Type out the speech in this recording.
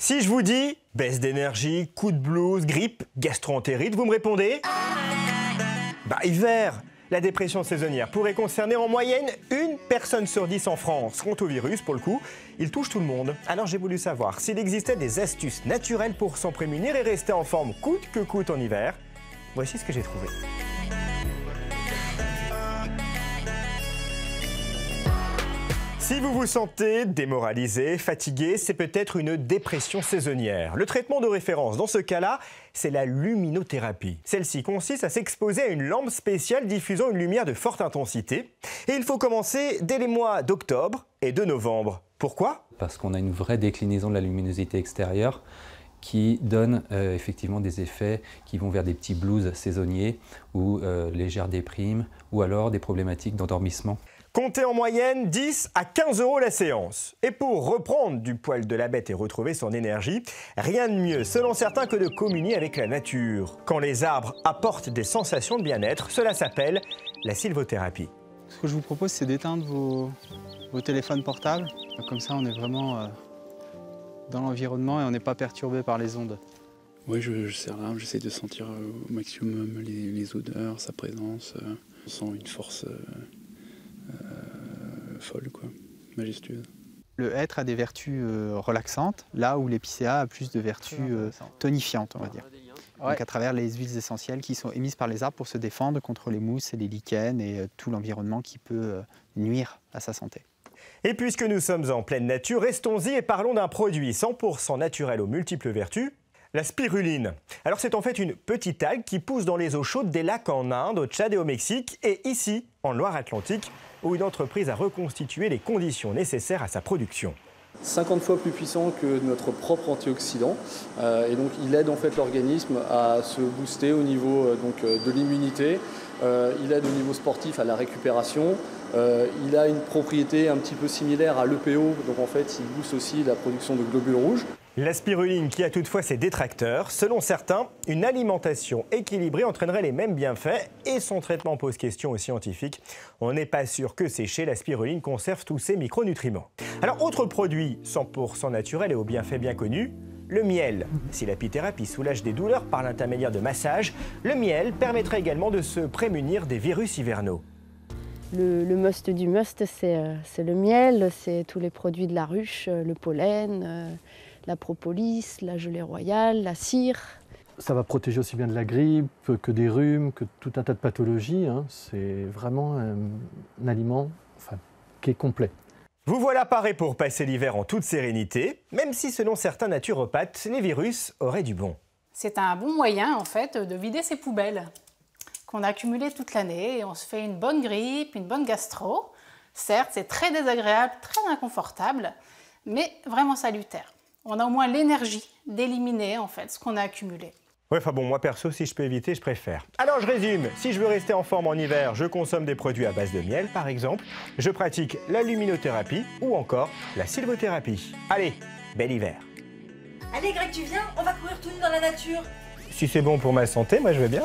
Si je vous dis baisse d'énergie, coup de blues, grippe, gastro-entérite, vous me répondez? Hiver. La dépression saisonnière pourrait concerner en moyenne une personne sur 10 en France. Quant au virus, pour le coup, il touche tout le monde. Alors j'ai voulu savoir s'il existait des astuces naturelles pour s'en prémunir et rester en forme coûte que coûte en hiver. Voici ce que j'ai trouvé. Si vous vous sentez démoralisé, fatigué, c'est peut-être une dépression saisonnière. Le traitement de référence dans ce cas-là, c'est la luminothérapie. Celle-ci consiste à s'exposer à une lampe spéciale diffusant une lumière de forte intensité. Et il faut commencer dès les mois d'octobre et de novembre. Pourquoi? Parce qu'on a une vraie déclinaison de la luminosité extérieure qui donne effectivement des effets qui vont vers des petits blues saisonniers ou légères déprimes ou alors des problématiques d'endormissement. Comptez en moyenne 10 à 15 € la séance. Et pour reprendre du poil de la bête et retrouver son énergie, rien de mieux, selon certains, que de communier avec la nature. Quand les arbres apportent des sensations de bien-être, cela s'appelle la sylvothérapie. Ce que je vous propose, c'est d'éteindre vos téléphones portables. Comme ça, on est vraiment dans l'environnement et on n'est pas perturbé par les ondes. Oui, je serre l'arbre, j'essaie de sentir au maximum les odeurs, sa présence. On sent une force folle, quoi, majestueuse. Le hêtre a des vertus relaxantes, là où l'épicéa a plus de vertus tonifiantes, on va dire. Donc à travers les huiles essentielles qui sont émises par les arbres pour se défendre contre les mousses et les lichens et tout l'environnement qui peut nuire à sa santé. Et puisque nous sommes en pleine nature, restons-y et parlons d'un produit 100% naturel aux multiples vertus, la spiruline. Alors c'est en fait une petite algue qui pousse dans les eaux chaudes des lacs en Inde, au Tchad et au Mexique, et ici, en Loire-Atlantique, où une entreprise a reconstitué les conditions nécessaires à sa production. 50 fois plus puissant que notre propre antioxydant, et donc il aide en fait l'organisme à se booster au niveau de l'immunité, il aide au niveau sportif à la récupération, il a une propriété un petit peu similaire à l'EPO, donc en fait il booste aussi la production de globules rouges. La spiruline qui a toutefois ses détracteurs. Selon certains, une alimentation équilibrée entraînerait les mêmes bienfaits et son traitement pose question aux scientifiques. On n'est pas sûr que sécher, la spiruline conserve tous ses micronutriments. Alors, autre produit 100% naturel et aux bienfaits bien connus, le miel. Si l'apithérapie soulage des douleurs par l'intermédiaire de massages, le miel permettrait également de se prémunir des virus hivernaux. Le must du must, c'est le miel, c'est tous les produits de la ruche, le pollen, la propolis, la gelée royale, la cire. Ça va protéger aussi bien de la grippe que des rhumes, que tout un tas de pathologies. C'est vraiment un aliment qui est complet. Vous voilà paré pour passer l'hiver en toute sérénité, même si selon certains naturopathes, les virus auraient du bon. C'est un bon moyen en fait de vider ses poubelles qu'on a accumulées toute l'année et on se fait une bonne grippe, une bonne gastro. Certes, c'est très désagréable, très inconfortable, mais vraiment salutaire. On a au moins l'énergie d'éliminer en fait ce qu'on a accumulé. Ouais, moi perso, si je peux éviter, je préfère. Alors je résume, si je veux rester en forme en hiver, je consomme des produits à base de miel par exemple, je pratique la luminothérapie ou encore la sylvothérapie. Allez, bel hiver. Allez Greg, tu viens? On va courir tout nu dans la nature. Si c'est bon pour ma santé, moi je veux bien.